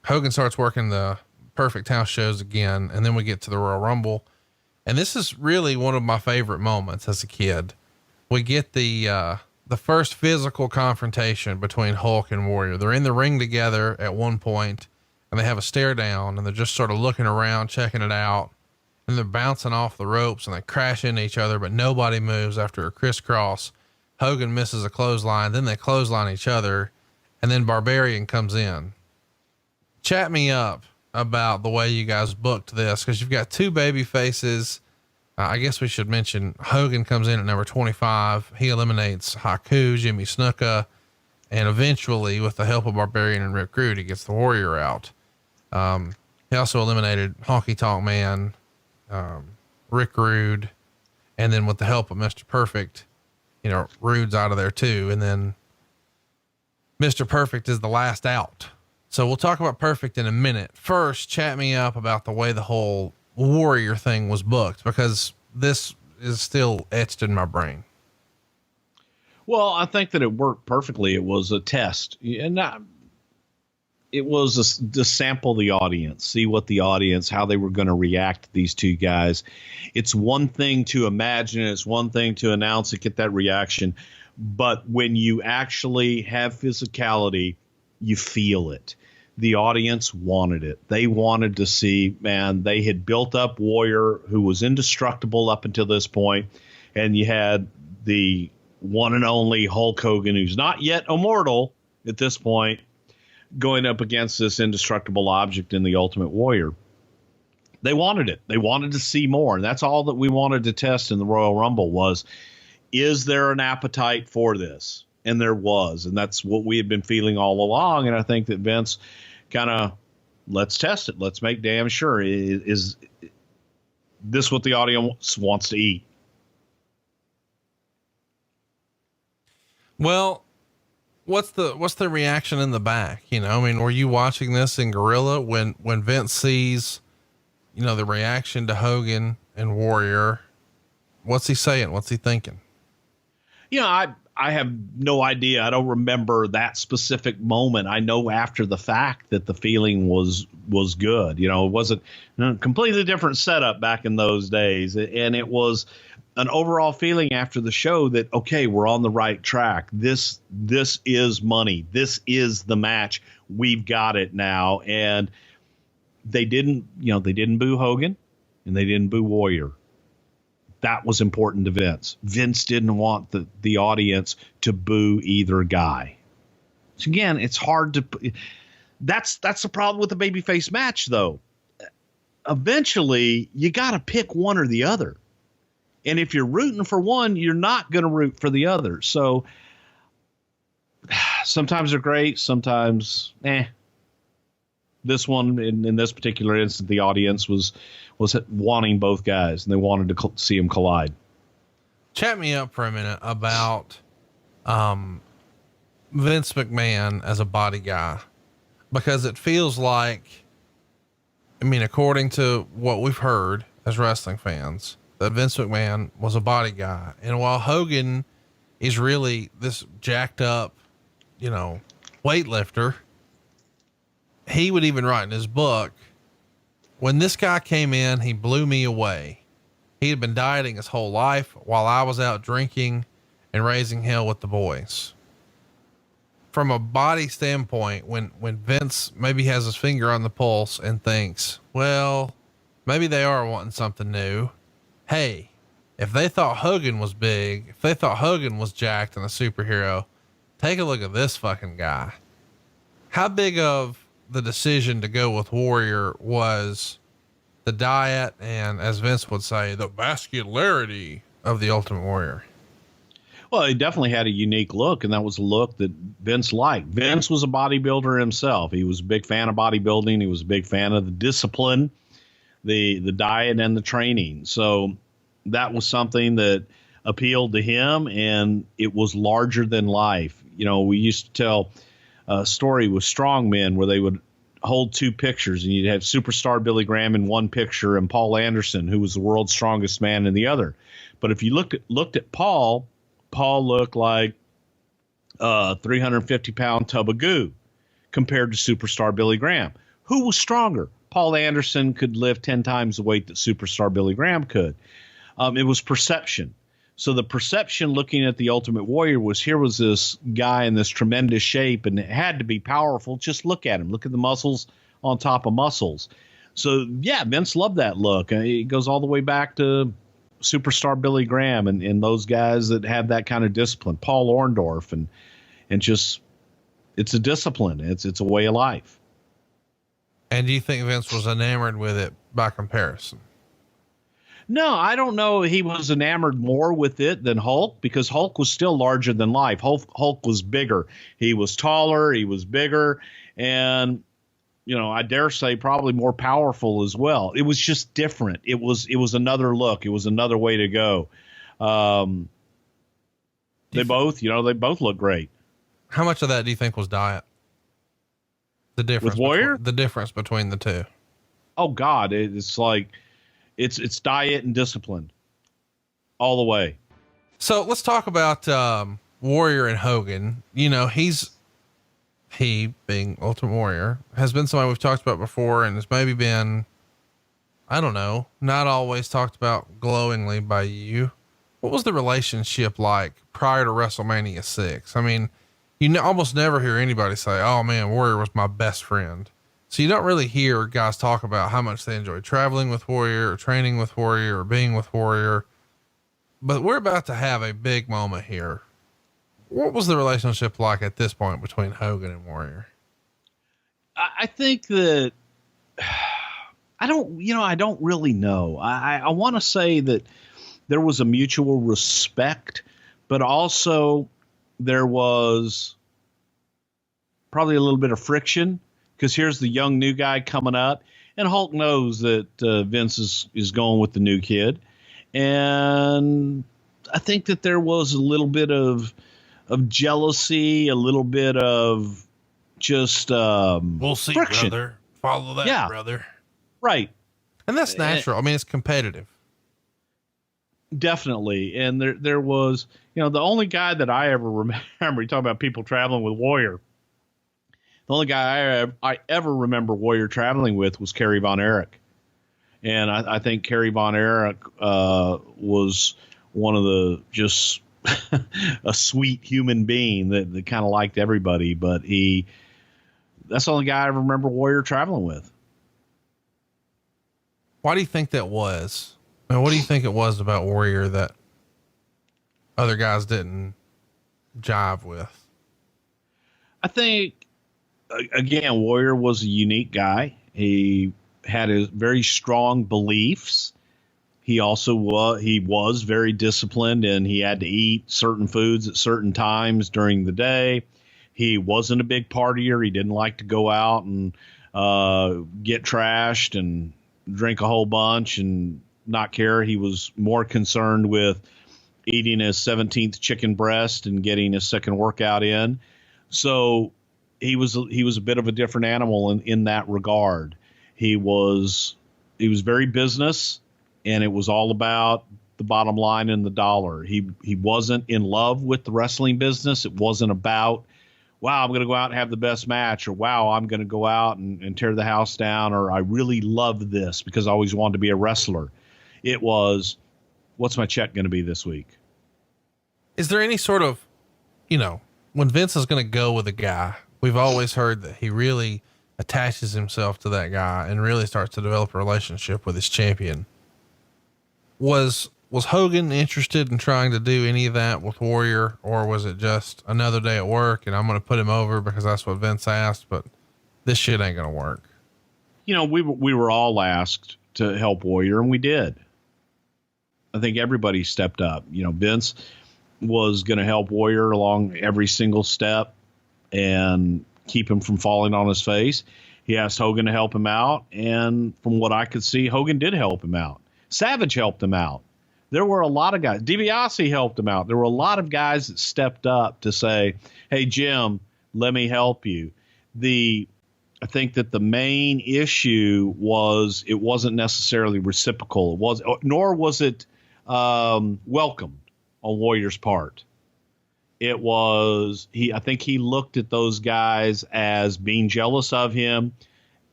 Hogan starts working the Perfect House shows again. And then we get to the Royal Rumble. And this is really one of my favorite moments as a kid. We get the first physical confrontation between Hulk and Warrior. They're in the ring together at one point, and they have a stare down, and they're just sort of looking around, checking it out. And they're bouncing off the ropes, and they crash into each other, but nobody moves after a crisscross. Hogan misses a clothesline. Then they clothesline each other, and then Barbarian comes in. Chat me up about the way you guys booked this, because you've got two baby faces. I guess we should mention Hogan comes in at number 25. He eliminates Haku, Jimmy Snuka, and eventually, with the help of Barbarian and Rick Rude, he gets the Warrior out. He also eliminated Honky Tonk Man, Rick Rude, and then with the help of Mr. Perfect, Rude's out of there too. And then Mr. Perfect is the last out. So we'll talk about Perfect in a minute. First, chat me up about the way the whole Warrior thing was booked, because this is still etched in my brain. Well, I think that it worked perfectly. It was a test, and it was to sample the audience, see what the audience, how they were going to react to these two guys. It's one thing to imagine, it's one thing to announce and get that reaction. But when you actually have physicality, you feel it. The audience wanted it. They wanted to see, man, they had built up Warrior, who was indestructible up until this point. And you had the one and only Hulk Hogan, who's not yet immortal at this point, going up against this indestructible object in the Ultimate Warrior. They wanted it. They wanted to see more. And that's all that we wanted to test in the Royal Rumble was, is there an appetite for this? And there was, and that's what we had been feeling all along. And I think that Vince kind of, let's test it. Let's make damn sure. Is this what the audience wants to eat? Well, what's the reaction in the back? Were you watching this in Gorilla when Vince sees, the reaction to Hogan and Warrior? What's he saying? What's he thinking? I have no idea. I don't remember that specific moment. I know after the fact that the feeling was good. It wasn't a completely different setup back in those days. And it was an overall feeling after the show that, okay, we're on the right track. This is money. This is the match. We've got it now. And they didn't boo Hogan and they didn't boo Warrior. That was important to Vince. Vince didn't want the audience to boo either guy. So again, it's hard to, that's the problem with the babyface match though. Eventually you got to pick one or the other. And if you're rooting for one, you're not going to root for the other. So sometimes they're great. Sometimes, This one, in this particular instance, the audience was wanting both guys, and they wanted to see them collide. Chat me up for a minute about Vince McMahon as a body guy, because it feels like, according to what we've heard as wrestling fans, that Vince McMahon was a body guy. And while Hogan is really this jacked up, weightlifter, he would even write in his book, when this guy came in, he blew me away. He had been dieting his whole life while I was out drinking and raising hell with the boys. From a body standpoint, when Vince maybe has his finger on the pulse and thinks, well, maybe they are wanting something new. Hey, if they thought Hogan was big, if they thought Hogan was jacked and a superhero, take a look at this fucking guy. How big of the decision to go with Warrior was the diet and, as Vince would say, the vascularity of the Ultimate Warrior? Well, he definitely had a unique look, and that was a look that Vince liked. Vince was a bodybuilder himself. He was a big fan of bodybuilding. He was a big fan of the discipline, the diet, and the training. So that was something that appealed to him, and it was larger than life. We used to tell a story with strongmen where they would hold two pictures, and you'd have superstar Billy Graham in one picture and Paul Anderson, who was the world's strongest man, in the other. But if you looked at Paul looked like a 350-pound tub of goo compared to superstar Billy Graham. Who was stronger? Paul Anderson could lift 10 times the weight that Superstar Billy Graham could. It was perception. So the perception looking at the Ultimate Warrior was, here was this guy in this tremendous shape, and it had to be powerful. Just look at him. Look at the muscles on top of muscles. So, yeah, Vince loved that look. It goes all the way back to Superstar Billy Graham and those guys that have that kind of discipline. Paul Orndorff and just, it's a discipline. It's a way of life. And do you think Vince was enamored with it by comparison? No, I don't know. He was enamored more with it than Hulk, because Hulk was still larger than life. Hulk was bigger. He was taller. He was bigger. And, you know, I dare say probably more powerful as well. It was just different. It was another look. It was another way to go. They both look great. How much of that do you think was diet? The difference with Warrior? The difference between the two. Oh God. It's like, it's diet and discipline all the way. So let's talk about, Warrior and Hogan. You know, he being Ultimate Warrior has been somebody we've talked about before, and has maybe been, I don't know, not always talked about glowingly by you. What was the relationship like prior to WrestleMania VI? I mean, you almost never hear anybody say, "Oh man, Warrior was my best friend." So you don't really hear guys talk about how much they enjoy traveling with Warrior or training with Warrior or being with Warrior. But we're about to have a big moment here. What was the relationship like at this point between Hogan and Warrior? I think that I don't really know. I want to say that there was a mutual respect, but also there was probably a little bit of friction, because here's the young new guy coming up, and Hulk knows that Vince is going with the new kid. And I think that there was a little bit of jealousy, a little bit of just we'll see, friction. Brother. Follow that, brother. Right. And that's natural. I mean, it's competitive. Definitely. And there was, you know, the only guy that I ever remember, you talk about people traveling with Warrior. The only guy I ever remember Warrior traveling with was Kerry Von Erich. And I think Kerry Von Erich was one of the just a sweet human being that kind of liked everybody. But that's the only guy I ever remember Warrior traveling with. Why do you think that was? I mean, what do you think it was about Warrior that other guys didn't jive with? I think, again, Warrior was a unique guy. He had his very strong beliefs. He also was very disciplined, and he had to eat certain foods at certain times during the day. He wasn't a big partier. He didn't like to go out and get trashed and drink a whole bunch and not care. He was more concerned with eating his 17th chicken breast and getting his second workout in. So he was a bit of a different animal in that regard. He was very business, and it was all about the bottom line and the dollar. He wasn't in love with the wrestling business. It wasn't about, wow, I'm going to go out and have the best match, or wow, I'm going to go out and tear the house down, or I really love this because I always wanted to be a wrestler. It was, what's my check going to be this week? Is there any sort of, you know, when Vince is going to go with a guy, we've always heard that he really attaches himself to that guy and really starts to develop a relationship with his champion. Was Hogan interested in trying to do any of that with Warrior, or was it just another day at work and I'm going to put him over because that's what Vince asked, but this shit ain't going to work? You know, we were all asked to help Warrior, and we did. I think everybody stepped up. You know, Vince was going to help Warrior along every single step and keep him from falling on his face. He asked Hogan to help him out, and from what I could see, Hogan did help him out. Savage helped him out. There were a lot of guys. DiBiase helped him out. There were a lot of guys that stepped up to say, hey, Jim, let me help you. I think that the main issue was it wasn't necessarily reciprocal. Nor was it welcomed on Warrior's part. It was, I think he looked at those guys as being jealous of him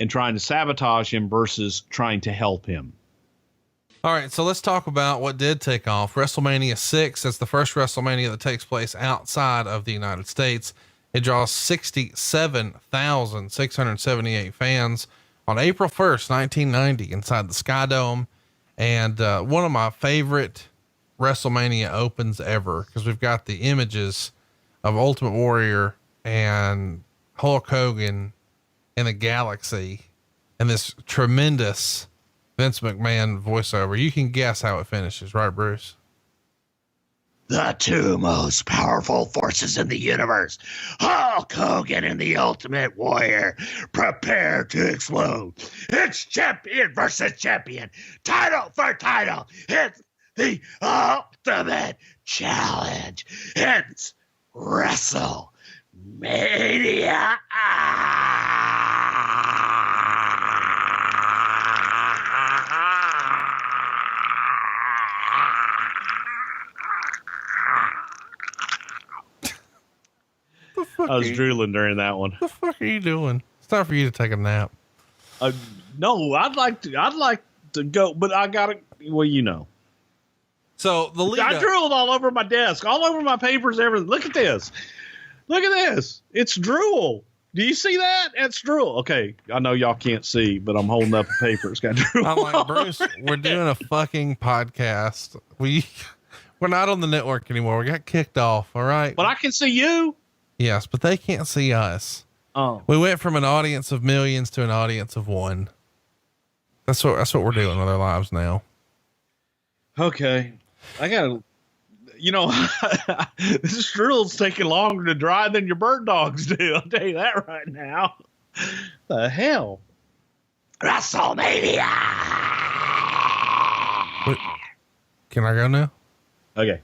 and trying to sabotage him versus trying to help him. All right, so let's talk about what did take off. WrestleMania VI, that's the first WrestleMania that takes place outside of the United States. It draws 67,678 fans on April 1st, 1990 inside the Sky Dome. And one of my favorite WrestleMania opens ever, because we've got the images of Ultimate Warrior and Hulk Hogan in the galaxy and this tremendous Vince McMahon voiceover. You can guess how it finishes, right, Bruce? The two most powerful forces in the universe, Hulk Hogan and the Ultimate Warrior, prepare to explode. It's champion versus champion, title for title. It's the ultimate challenge. It's WrestleMania. I was drooling during that one. What the fuck are you doing? It's time for you to take a nap. No, I'd like to go, but I gotta, well, you know. So the lead I drooled all over my desk, all over my papers, everything. Look at this. Look at this. It's drool. Do you see that? It's drool. Okay. I know y'all can't see, but I'm holding up a paper. It's got drool. I'm like, Bruce, we're doing a fucking podcast. We're not on the network anymore. We got kicked off. All right. But I can see you. Yes, but they can't see us. Oh, We went from an audience of millions to an audience of one. That's what we're doing with our lives now. okay. I gotta, you know, this drool's taking longer to dry than your bird dogs do. I'll tell you that right now. The hell? WrestleMania. Can I go now? Okay.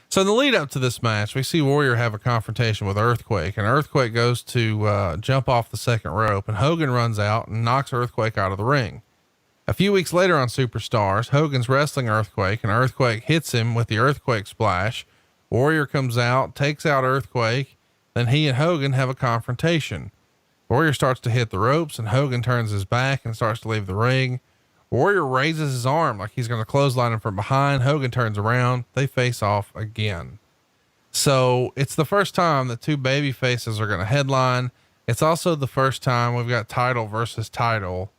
So in the lead up to this match, we see Warrior have a confrontation with Earthquake, and Earthquake goes to jump off the second rope, and Hogan runs out and knocks Earthquake out of the ring. A few weeks later on Superstars, Hogan's wrestling Earthquake, and Earthquake hits him with the Earthquake Splash. Warrior comes out, takes out Earthquake, then he and Hogan have a confrontation. Warrior starts to hit the ropes, and Hogan turns his back and starts to leave the ring. Warrior raises his arm like he's going to clothesline him from behind. Hogan turns around. They face off again. So it's the first time that two baby faces are going to headline. It's also the first time we've got title versus title.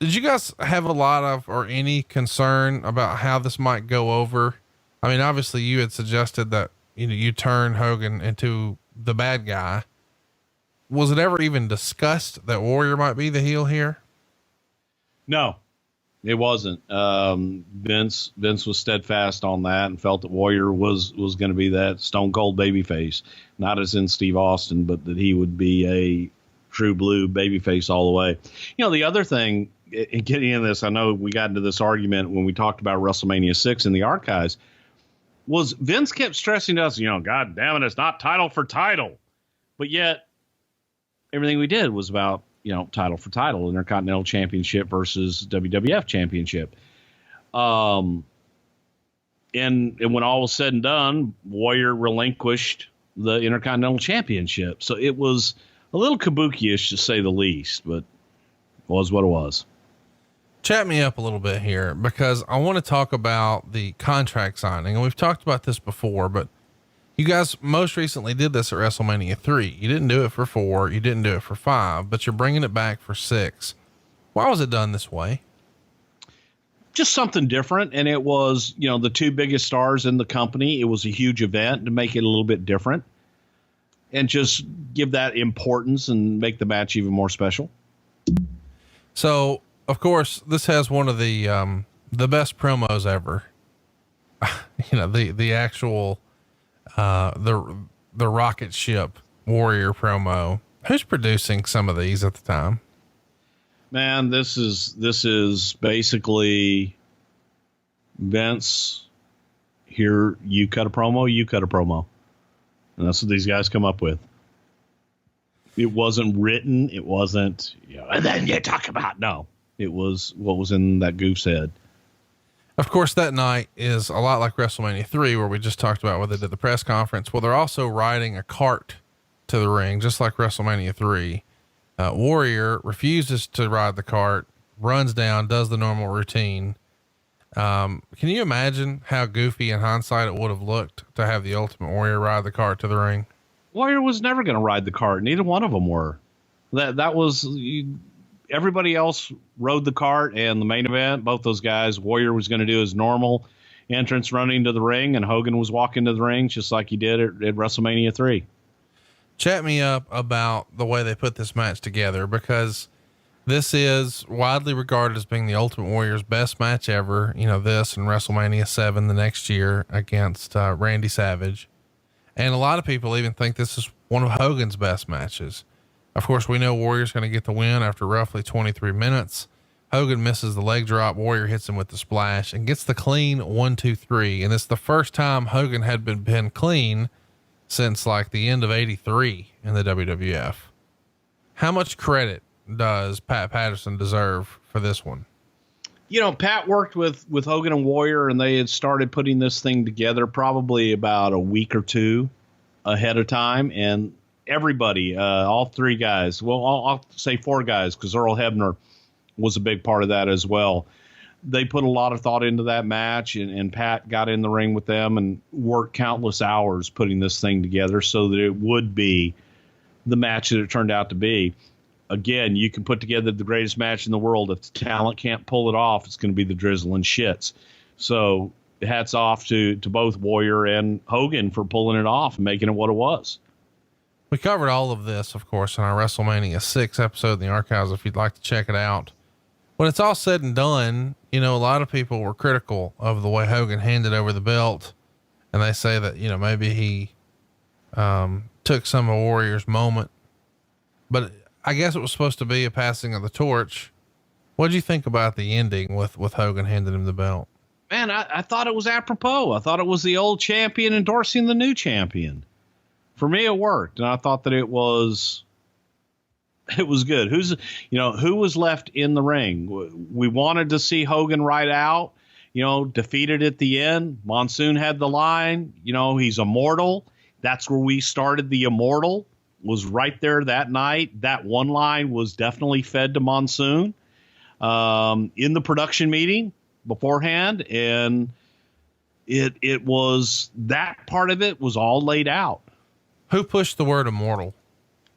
Did you guys have a lot of, or any concern about how this might go over? I mean, obviously you had suggested that, you turn Hogan into the bad guy. Was it ever even discussed that Warrior might be the heel here? No, it wasn't. Vince was steadfast on that and felt that Warrior was going to be that stone cold babyface, not as in Steve Austin, but that he would be a true blue babyface all the way. You know, the other thing in getting into this, I know we got into this argument when we talked about WrestleMania VI in the archives, was Vince kept stressing to us, God damn it, it's not title for title. But yet everything we did was about, title for title, Intercontinental Championship versus WWF Championship. And when all was said and done, Warrior relinquished the Intercontinental Championship. So it was a little kabuki-ish, to say the least, but it was what it was. Chat me up a little bit here, because I want to talk about the contract signing. And we've talked about this before, but you guys most recently did this at WrestleMania 3. You didn't do it for 4. You didn't do it for 5, but you're bringing it back for 6. Why was it done this way? Just something different. And it was, the two biggest stars in the company. It was a huge event to make it a little bit different and just give that importance and make the match even more special. So of course this has one of the best promos ever. The actual, the rocket ship Warrior promo. Who's producing some of these at the time? Man, this is basically Vince. Here, you cut a promo. And that's what these guys come up with. It wasn't written. It wasn't, and then you talk about, no, it was what was in that goof's head. Of course, that night is a lot like WrestleMania 3, where we just talked about where they did the press conference. Well, they're also riding a cart to the ring, just like WrestleMania 3. Warrior refuses to ride the cart, runs down, does the normal routine. Can you imagine how goofy in hindsight it would have looked to have the Ultimate Warrior ride the cart to the ring? Warrior was never going to ride the cart. Neither one of them were. That was everybody else rode the cart, and the main event, both those guys, Warrior was going to do his normal entrance running to the ring, and Hogan was walking to the ring just like he did at WrestleMania 3. Chat me up about the way they put this match together, because this is widely regarded as being the Ultimate Warrior's best match ever. You know, this and WrestleMania 7 the next year against Randy Savage. And a lot of people even think this is one of Hogan's best matches. Of course, we know Warrior's going to get the win after roughly 23 minutes. Hogan misses the leg drop. Warrior hits him with the splash and gets the clean 1, 2, 3. And it's the first time Hogan had been clean since like the end of 83 in the WWF. How much credit does Pat Patterson deserve for this one? You know, Pat worked with Hogan and Warrior, and they had started putting this thing together probably about a week or two ahead of time. And everybody, all three guys, well, I'll say four guys, because Earl Hebner was a big part of that as well. They put a lot of thought into that match, and Pat got in the ring with them and worked countless hours putting this thing together so that it would be the match that it turned out to be. Again, you can put together the greatest match in the world. If the talent can't pull it off, it's going to be the drizzling shits. So hats off to both Warrior and Hogan for pulling it off and making it what it was. We covered all of this, of course, in our WrestleMania 6 episode in the archives, if you'd like to check it out. When it's all said and done, you know, a lot of people were critical of the way Hogan handed over the belt. And they say that, you know, maybe he, took some of Warrior's moment, but I guess it was supposed to be a passing of the torch. What'd you think about the ending with Hogan handing him the belt? Man, I thought it was apropos. I thought it was the old champion endorsing the new champion. For me, it worked. And I thought that it was good. Who was left in the ring? We wanted to see Hogan ride out, you know, defeated at the end. Monsoon had the line, you know, he's immortal. That's where we started. The immortal was right there that night. That one line was definitely fed to Monsoon in the production meeting beforehand. And it was, that part of it was all laid out. Who pushed the word immortal?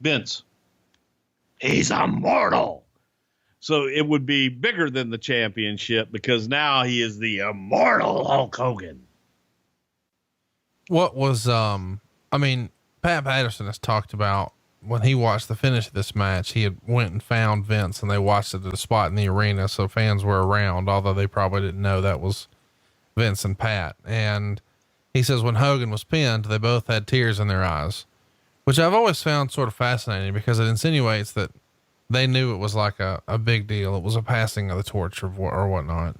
Vince. He's immortal. So it would be bigger than the championship because now he is the immortal Hulk Hogan. What was, Pat Patterson has talked about when he watched the finish of this match, he had went and found Vince and they watched it at a spot in the arena. So fans were around, although they probably didn't know that was Vince and Pat. And he says when Hogan was pinned, they both had tears in their eyes, which I've always found sort of fascinating because it insinuates that they knew it was like a big deal. It was a passing of the torch or whatnot.